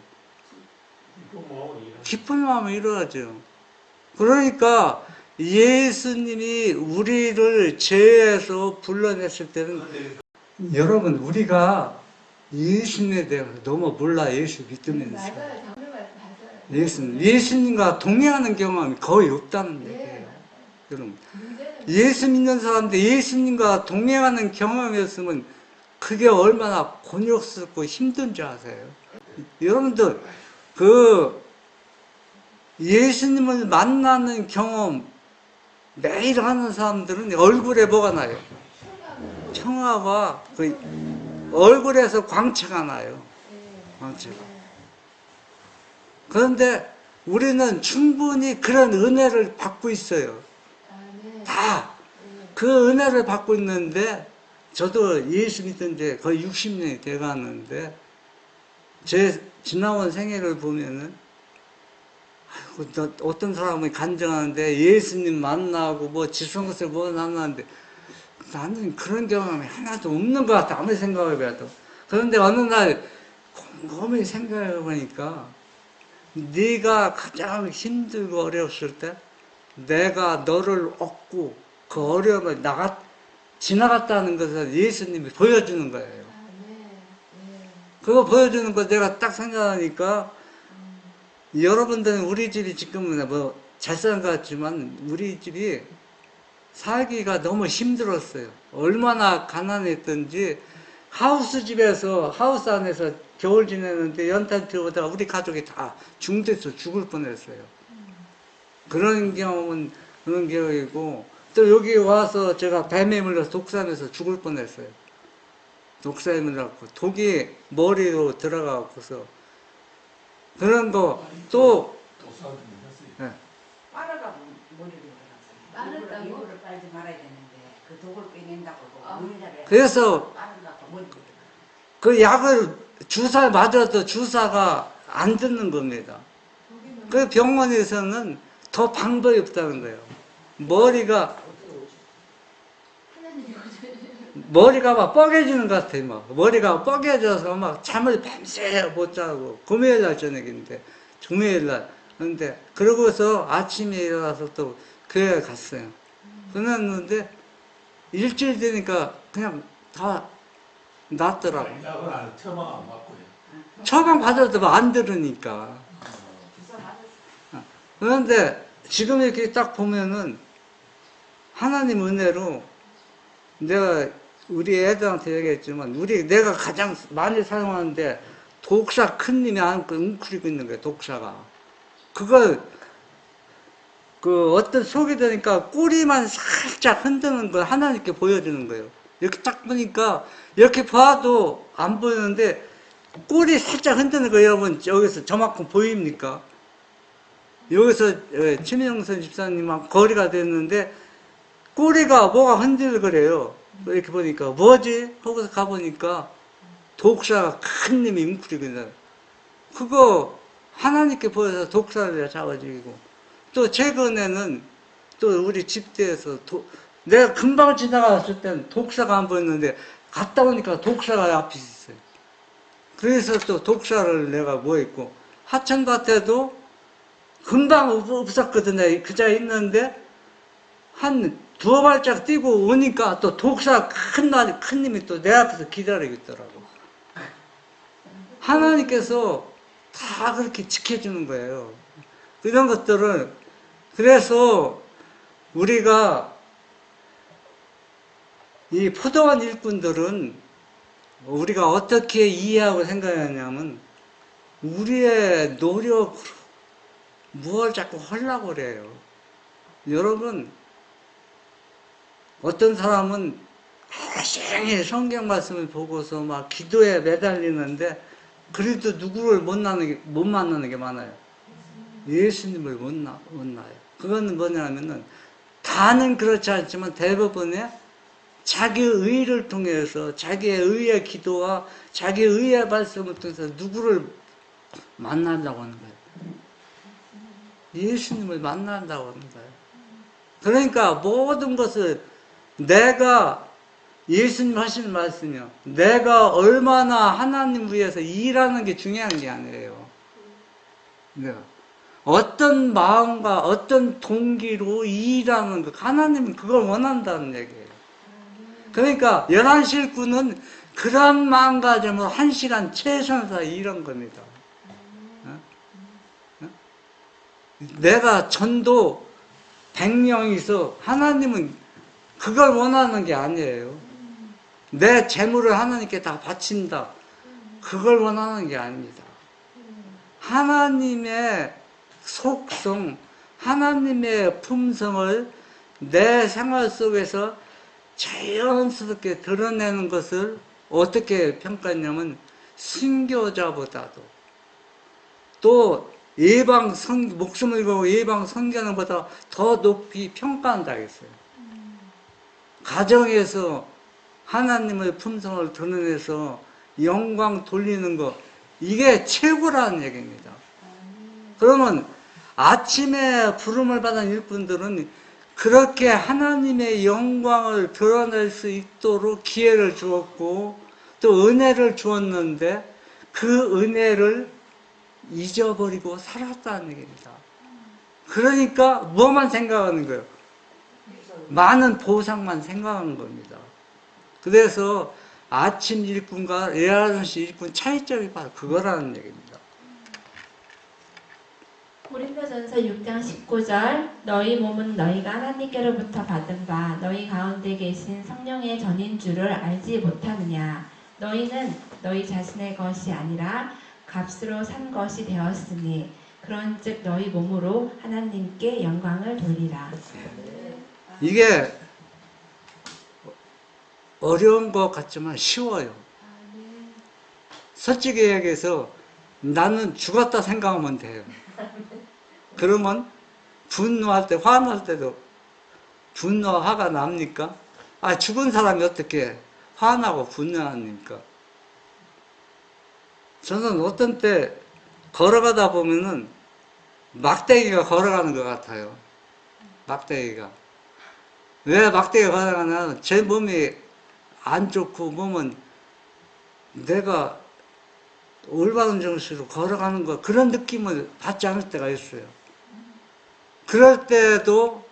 기쁜 마음으로 일하죠. 그러니까 예수님이 우리를 죄에서 불러냈을 때는 여러분 우리가 예수님에 대해서 너무 몰라. 예수 믿으면서 맞아요. 장르 말씀 맞아요. 예수님과 동행하는 경험이 거의 없다는 얘기예요. 여러분 예수 믿는 사람들 예수님과 동행하는 경험이었으면 그게 얼마나 곤욕스럽고 힘든지 아세요? 여러분들 그 예수님을 만나는 경험 매일 하는 사람들은 얼굴에 뭐가 나요? 청아와 그 얼굴에서 광채가 나요. 광채가. 그런데 우리는 충분히 그런 은혜를 받고 있어요. 다 그 은혜를 받고 있는데 저도 예수 믿은 지 거의 60년이 돼 가는데 제 지나온 생애를 보면은 어떤 사람은 간증하는데 예수님 만나고 뭐 지성것을 뭐 만나는데 나는 그런 경험이 하나도 없는 것 같아. 아무리 생각해봐도. 그런데 어느 날 곰곰이 생각해보니까 네가 가장 힘들고 어려웠을 때 내가 너를 얻고 그 어려움을 지나갔다는 것을 예수님이 보여주는 거예요. 그거 보여주는 거 내가 딱 생각하니까 여러분들은 우리 집이 지금은 뭐 잘 사는 것 같지만 우리 집이 살기가 너무 힘들었어요. 얼마나 가난했던지 하우스 집에서 하우스 안에서 겨울 지내는데 연탄 피우다가 우리 가족이 다 중대해서 죽을 뻔했어요. 그런 경험은 그런 경험이고 또 여기 와서 제가 뱀에 물려서 독사하면서 죽을 뻔했어요. 독사에 물려갖고 독이 머리로 들어가고서 그런 거 또 빠르가 머리를 빠르다고? 들어갔어요. 이불을 빨지 말아야 되는데 그 독을 빼낸다고 물자를 그래서 빠르다고 머리를 들어갔어요. 그 약을 주사 맞아도 주사가 안 듣는 겁니다. 그 병원에서는 더 방법이 없다는 거예요. 머리가 막 뻐개지는 것 같아요. 막 머리가 뻐개져서 막 잠을 밤새 못 자고 금요일 날 저녁인데 금요일 날 그런데 그러고서 아침에 일어나서 또 교회 갔어요. 그랬는데 일주일 되니까 그냥 다 낫더라고. 약을 안 처방 안 받고요. 처방 받아도 안 들으니까. 그런데 지금 이렇게 딱 보면은 하나님 은혜로 내가 우리 애들한테 얘기했지만 내가 가장 많이 사용하는데 독사 큰 님이 안고 웅크리고 있는 거예요. 독사가 그걸 그 어떤 속이 되니까 꼬리만 살짝 흔드는 걸 하나님께 보여주는 거예요. 이렇게 딱 보니까 이렇게 봐도 안 보이는데 꼬리 살짝 흔드는 거 여러분 여기서 저만큼 보입니까? 여기서 최민영선 집사님하고 거리가 됐는데 꼬리가 뭐가 흔들거려요. 이렇게 보니까 뭐지? 하고서 가보니까 독사가 큰 님이 웅크리고 있는 그거 하나님께 보여서 독사를 잡아주고 또 최근에는 또 우리 집대에서 내가 금방 지나갔을 때는 독사가 안 보였는데 갔다 오니까 독사가 앞에 있어요. 그래서 또 독사를 내가 뭐 했고, 하천밭에도 금방 없었거든요. 그자 있는데, 한 두어 발짝 뛰고 오니까 또 독사 큰 님이 또 내 앞에서 기다리고 있더라고. 하나님께서 다 그렇게 지켜주는 거예요. 이런 것들을, 그래서 우리가 이 포도원 일꾼들은 우리가 어떻게 이해하고 생각하냐면, 우리의 노력으로 무엇을 자꾸 하려고 그래요. 여러분, 어떤 사람은 하루 성경 말씀을 보고서 막 기도에 매달리는데, 그래도 누구를 못 만나는 게 많아요. 예수님을 못 나요. 그건 뭐냐면은, 다는 그렇지 않지만 대부분의 자기 의를 통해서, 자기의 의의 기도와 자기의 의의 말씀을 통해서 누구를 만나려고 하는 거예요. 예수님을 만난다고 하는 거예요. 그러니까 모든 것을 내가, 예수님 하시는 말씀이요, 내가 얼마나 하나님 위해서 일하는 게 중요한 게 아니에요. 내가 어떤 마음과 어떤 동기로 일하는 것, 하나님은 그걸 원한다는 얘기예요. 그러니까 11시 일꾼은 그런 마음가짐으로 1시간 최선사 일한 겁니다. 내가 전도 100명이서 하나님은 그걸 원하는 게 아니에요. 내 재물을 하나님께 다 바친다. 그걸 원하는 게 아닙니다. 하나님의 속성, 하나님의 품성을 내 생활 속에서 자연스럽게 드러내는 것을 어떻게 평가했냐면, 순교자보다도, 또 목숨을 걸고 예방 선교하는 보다 더 높이 평가한다 했어요. 가정에서 하나님의 품성을 드러내서 영광 돌리는 것, 이게 최고라는 얘기입니다. 그러면 아침에 부름을 받은 일꾼들은 그렇게 하나님의 영광을 드러낼 수 있도록 기회를 주었고, 또 은혜를 주었는데, 그 은혜를 잊어버리고 살았다는 얘기입니다. 그러니까 뭐만 생각하는 거예요? 많은 보상만 생각하는 겁니다. 그래서 아침 일꾼과 11시 일꾼 차이점이 바로 그거라는 얘기입니다. 고린도전서 6장 19절, 너희 몸은 너희가 하나님께로부터 받은 바 너희 가운데 계신 성령의 전인 줄을 알지 못하느냐. 너희는 너희 자신의 것이 아니라 값으로 산 것이 되었으니 그런즉 너희 몸으로 하나님께 영광을 돌리라. 이게 어려운 것 같지만 쉬워요. 솔직히 얘기해서 나는 죽었다 생각하면 돼요. 그러면 분노할 때, 화날 때도 분노와 화가 납니까? 죽은 사람이 어떻게 화나고 분노합니까? 저는 어떤 때 걸어가다 보면은 막대기가 걸어가는 것 같아요. 막대기가. 왜 막대기가 걸어가냐면 제 몸이 안 좋고 몸은 내가 올바른 정신으로 걸어가는 것, 그런 느낌을 받지 않을 때가 있어요. 그럴 때도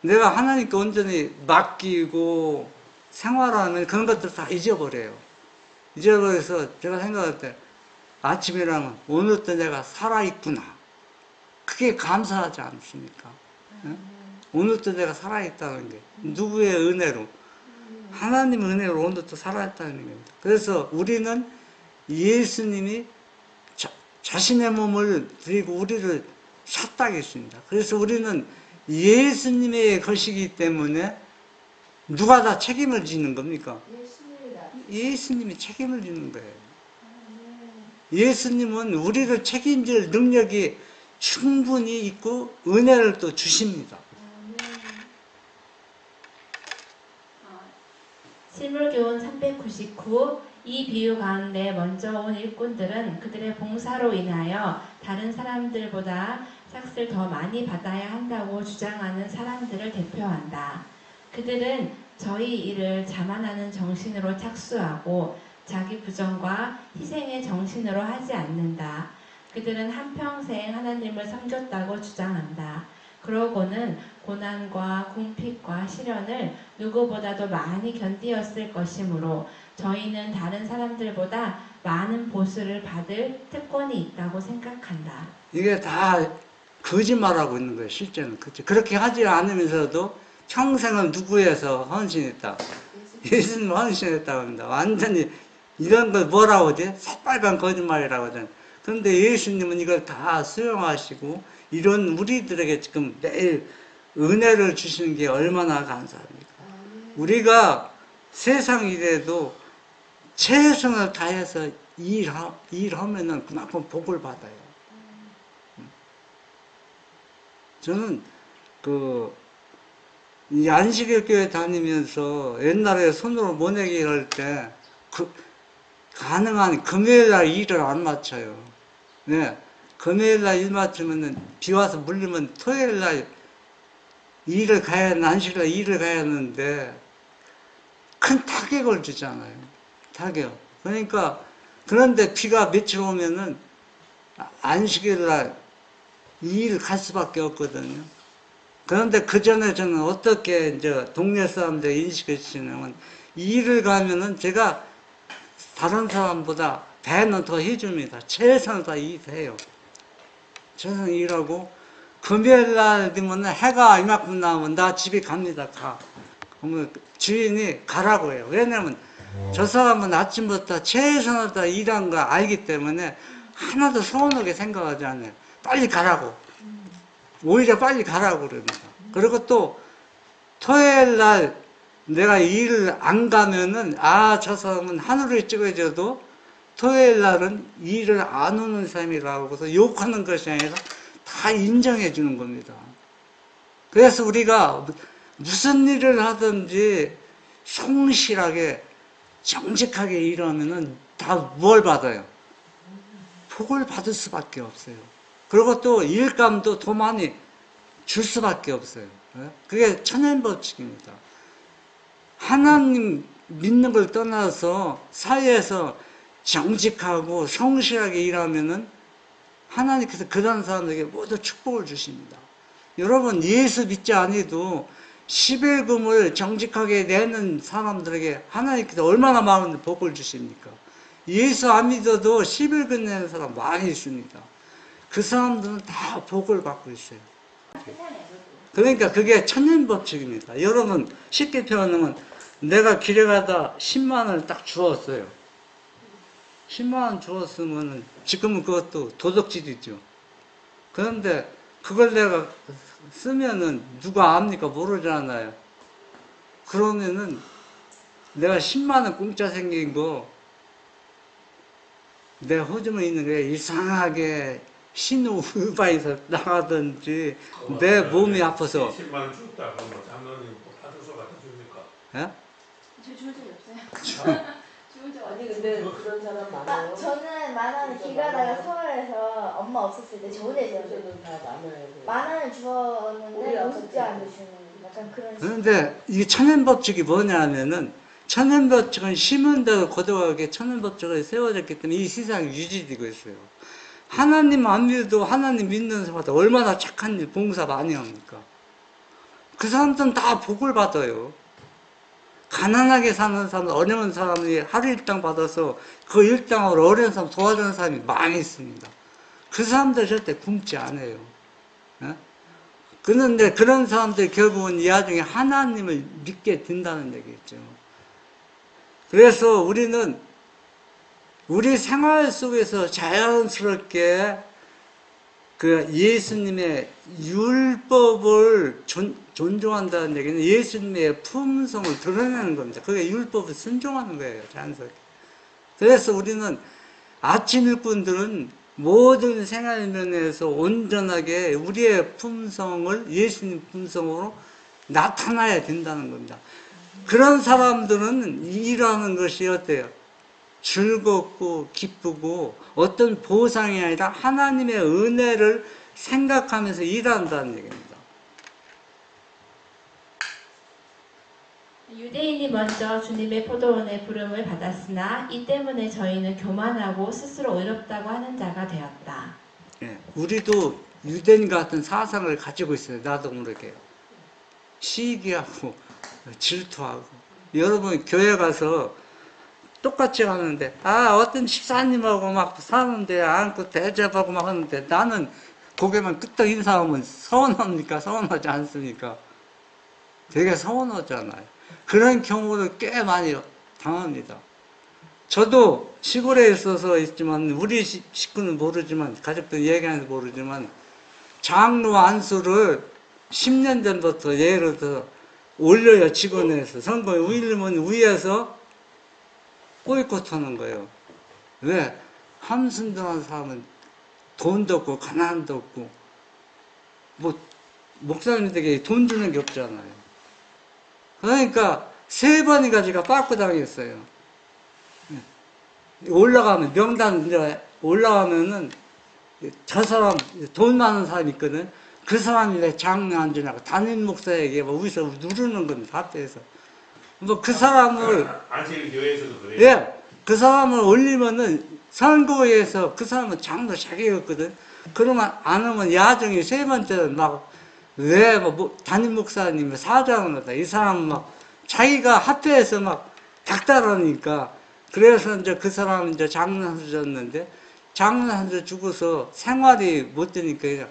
내가 하나님께 온전히 맡기고 생활하면 그런 것들 다 잊어버려요. 잊어버려서 제가 생각할 때 아침에 일어나면 오늘도 내가 살아있구나. 그게 감사하지 않습니까? 오늘도 내가 살아있다는 게 누구의 은혜로? 하나님의 은혜로 오늘도 살아있다는 겁니다. 그래서 우리는 예수님이 자신의 몸을 드리고 우리를 샀다고 했습니다. 그래서 우리는 예수님의 것이기 때문에 누가 다 책임을 지는 겁니까? 예수님이 책임을 지는 거예요. 예수님은 우리를 책임질 능력이 충분히 있고 은혜를 또 주십니다. 실물교훈 399, 이 비유 가운데 먼저 온 일꾼들은 그들의 봉사로 인하여 다른 사람들보다 삭을 더 많이 받아야 한다고 주장하는 사람들을 대표한다. 그들은 저희 일을 자만하는 정신으로 착수하고 자기 부정과 희생의 정신으로 하지 않는다. 그들은 한평생 하나님을 섬겼다고 주장한다. 그러고는 고난과 궁핍과 시련을 누구보다도 많이 견디었을 것이므로 저희는 다른 사람들보다 많은 보수를 받을 특권이 있다고 생각한다. 이게 다 거짓말하고 있는 거예요. 실제는 그렇게 하지 않으면서도 평생을 누구에서 헌신했다. 예수님 헌신했다고 합니다. 완전히 이런 걸 뭐라고 하지? 새빨간 거짓말이라고 하잖아요. 그런데 예수님은 이걸 다 수용하시고 이런 우리들에게 지금 매일 은혜를 주시는 게 얼마나 감사합니까? 우리가 세상 일에도 최선을 다해서 일하면은 그만큼 복을 받아요. 저는 이 안식일 교회 다니면서 옛날에 손으로 모내기 할 때 가능한 금요일날 일을 안 마쳐요. 네. 금요일날 일 마치면은 비 와서 물리면 토요일날 안식일날 일을 가야 하는데 큰 타격을 주잖아요. 타격. 그러니까 그런데 비가 며칠 오면은 안식일날 일 갈 수밖에 없거든요. 그런데 그 전에 저는 어떻게 이제 동네 사람들 인식을 시키냐면 일을 가면은 제가 다른 사람보다 배는 더 해줍니다. 최선을 다 일해요. 최선 일하고 금요일 날 되면 해가 이만큼 나오면 나 집에 갑니다. 가. 그러면 주인이 가라고 해요. 왜냐면 저 사람은 아침부터 최선을 다 일한 거 알기 때문에 하나도 서운하게 생각하지 않아요. 빨리 가라고. 오히려 빨리 가라고 그럽니다. 그리고 또 토요일 날 내가 일을 안 가면은 저 사람은 하늘을 찍어줘도 토요일 날은 일을 안 오는 사람이라고 해서 욕하는 것이 아니라 다 인정해 주는 겁니다. 그래서 우리가 무슨 일을 하든지 성실하게 정직하게 일하면은 다 뭘 받아요? 복을 받을 수밖에 없어요. 그리고 또 일감도 더 많이 줄 수밖에 없어요. 그게 천연법칙입니다. 하나님 믿는 걸 떠나서 사회에서 정직하고 성실하게 일하면은 하나님께서 그런 사람들에게 모두 축복을 주십니다. 여러분 예수 믿지 않아도 11금을 정직하게 내는 사람들에게 하나님께서 얼마나 많은 복을 주십니까? 예수 안 믿어도 11금 내는 사람 많이 있습니다. 그 사람들은 다 복을 받고 있어요. 그러니까 그게 천연법칙입니다. 여러분 쉽게 표현하면 내가 길에 가다 10만 원을 딱 주었어요. 10만 원 주었으면 지금은 그것도 도덕질이죠. 그런데 그걸 내가 쓰면은 누가 압니까? 모르잖아요. 그러면은 내가 10만 원 공짜 생긴 거 내 호주머니에 있는 게 이상하게 신우바에서 나가든지 내 몸이 아파서 10만 원 줬다 그러면 장로님 파출소 갖다 줍니까? 예? 저 주문 적이 없어요. 주문 적 아니 근데 그런 사람 많아요. 저는 10,000원 길 가다가 서울에서 엄마 없었을 때 전에 저는 다 많아요. 10,000원을 우리 주었는데 아버지. 노숙제 안 주시는 약간 그런 식으로. 그런데 이 천연법칙이 뭐냐면은 천연법칙은 심은 대로 거듭하게 천연법칙이 세워졌기 때문에 이 세상이 유지되고 있어요. 하나님 안 믿어도 하나님 믿는 사람한테 얼마나 착한 일, 봉사 많이 합니까? 그 사람들은 다 복을 받아요. 가난하게 사는 사람, 어려운 사람이 하루 일당 받아서 그 일당으로 어려운 사람 도와주는 사람이 많이 있습니다. 그 사람들 절대 굶지 않아요. 예? 그런데 그런 사람들이 결국은 이 와중에 하나님을 믿게 된다는 얘기겠죠. 그래서 우리는 우리 생활 속에서 자연스럽게 그 예수님의 율법을 존중한다는 얘기는 예수님의 품성을 드러내는 겁니다. 그게 율법을 순종하는 거예요, 자연스럽게. 그래서 우리는 아침 일꾼들은 모든 생활 면에서 온전하게 우리의 품성을 예수님 품성으로 나타나야 된다는 겁니다. 그런 사람들은 일하는 것이 어때요? 즐겁고 기쁘고 어떤 보상이 아니라 하나님의 은혜를 생각하면서 일한다는 얘기입니다. 유대인이 먼저 주님의 포도원의 부름을 받았으나 이 때문에 저희는 교만하고 스스로 의롭다고 하는 자가 되었다. 예, 우리도 유대인 같은 사상을 가지고 있어요. 나도 모르게. 시기하고 질투하고. 여러분 교회 가서 똑같이 하는데 어떤 집사님하고 막 사는데 안고 대접하고 막 하는데 나는 고개만 끄덕 인사하면 서운합니까? 서운하지 않습니까? 되게 서운하잖아요. 그런 경우를 꽤 많이 당합니다. 저도 시골에 있어서 있지만 우리 식구는 모르지만 가족들 얘기하는지 모르지만 장로 안수를 10년 전부터 예를 들어 올려요. 직원에서 선거에 올리면 위에서 꼬이꼬 하는 거예요. 왜? 함순정한 사람은 돈도 없고 가난도 없고 뭐 목사님들에게 돈 주는 게 없잖아요. 그러니까 3번인가 제가 빠꾸 당했어요. 올라가면 명단 이제 올라가면은 저 사람 돈 많은 사람 있거든. 그 사람이 내 장로 안 주냐고 담임 목사에게 뭐 위에서 누르는 겁니다. 합대에서 뭐 그 사람을 안식일교회에서도 그래요. 예, 그 사람을 올리면은 선거에서 그 사람은 장로 자격이었거든. 그러면 안 하면 야정이 3번째는 막 왜 뭐 담임 목사님 사장을 하다 이 사람 막 자기가 합회에서 막 닥달하니까 그래서 이제 그 사람은 이제 장로 한 수 줬는데 장로 한 수 주고서 생활이 못 되니까 그냥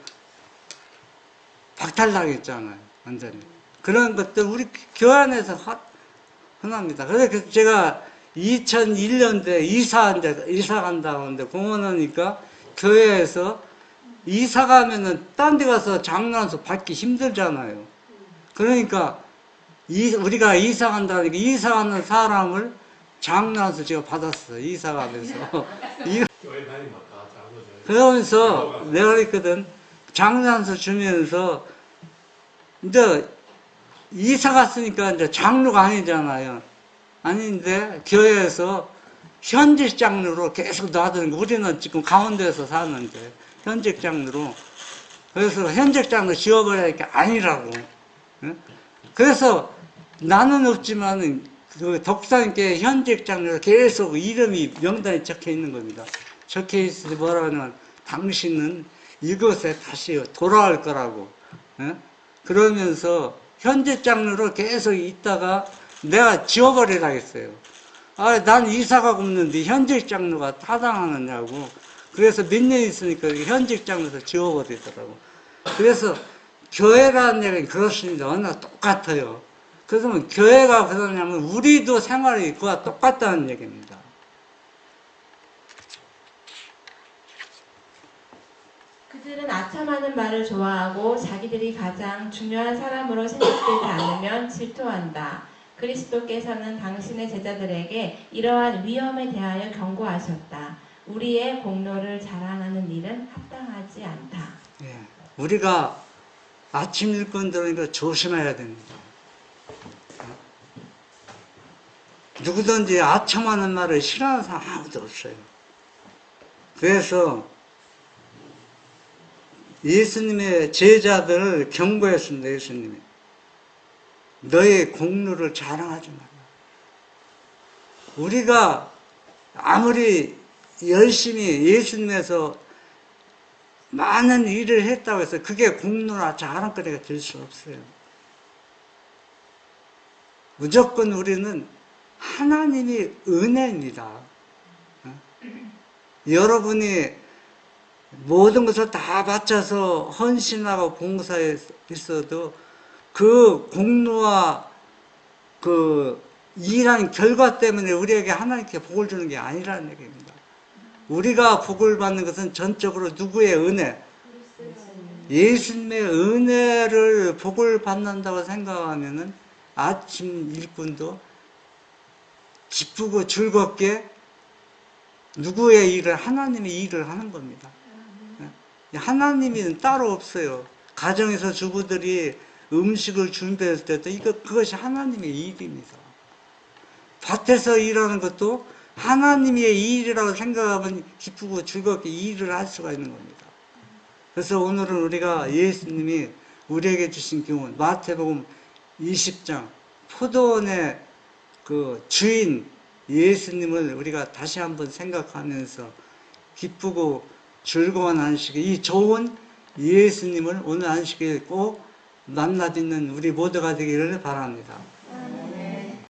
박탈당했잖아요. 완전히. 그런 것들 우리 교회 안에서 흔합니다. 그래서 제가 2001년도에 이사 간다고 하는데 공원하니까 교회에서 이사 가면은 딴 데 가서 장난수 받기 힘들잖아요. 그러니까 우리가 이사 간다니까 이사 가는 사람을 장난수 제가 받았어요. 이사 가면서. 교회 다니면 다 장로죠. 그러면서 내가 그랬거든. 장난수 주면서 이제 이사 갔으니까 이제 장로가 아니잖아요. 아닌데 교회에서 현직 장로로 계속 놔두는 거. 우리는 지금 강원도에서 사는데 현직 장로로. 그래서 현직 장로 지워버리니까 아니라고. 그래서 나는 없지만 그 덕산교회 현직 장로로 계속 이름이 명단에 적혀 있는 겁니다. 적혀 있으니 뭐라 하냐면 당신은 이곳에 다시 돌아올 거라고. 그러면서 현직 장로로 계속 있다가 내가 지워버리라 했어요. 난 이사가 없는데 현직 장로가 타당하느냐고. 그래서 몇 년 있으니까 현직 장로에서 지워버리더라고. 그래서 교회라는 얘기는 그렇습니다. 언어가 똑같아요. 그러면 교회가 그러냐면 우리도 생활이 그와 똑같다는 얘기입니다. 그들은 아첨하는 말을 좋아하고 자기들이 가장 중요한 사람으로 생각되지 않으면 질투한다. 그리스도께서는 당신의 제자들에게 이러한 위험에 대하여 경고하셨다. 우리의 공로를 자랑하는 일은 합당하지 않다. 예, 우리가 아침 일꾼 들으니까 조심해야 됩니다. 누구든지 아첨하는 말을 싫어하는 사람 아무도 없어요. 그래서 예수님의 제자들을 경고했습니다. 예수님이. 너의 공로를 자랑하지 마라. 우리가 아무리 열심히 예수님에서 많은 일을 했다고 해서 그게 공로나 자랑거리가 될 수 없어요. 무조건 우리는 하나님의 은혜입니다. 여러분이 모든 것을 다 바쳐서 헌신하고 봉사에 있어도 그 공로와 그 일한 결과 때문에 우리에게 하나님께 복을 주는 게 아니라는 얘기입니다. 우리가 복을 받는 것은 전적으로 누구의 은혜? 예수님의 은혜를 복을 받는다고 생각하면은 아침 일꾼도 기쁘고 즐겁게 누구의 일을 하나님의 일을 하는 겁니다. 하나님은 따로 없어요. 가정에서 주부들이 음식을 준비했을 때도 그것이 하나님의 일입니다. 밭에서 일하는 것도 하나님의 일이라고 생각하면 기쁘고 즐겁게 일을 할 수가 있는 겁니다. 그래서 오늘은 우리가 예수님이 우리에게 주신 교훈 마태복음 20장 포도원의 그 주인 예수님을 우리가 다시 한번 생각하면서 기쁘고 즐거운 안식일, 이 좋은 예수님을 오늘 안식일에 꼭 만나 뵙는 우리 모두가 되기를 바랍니다.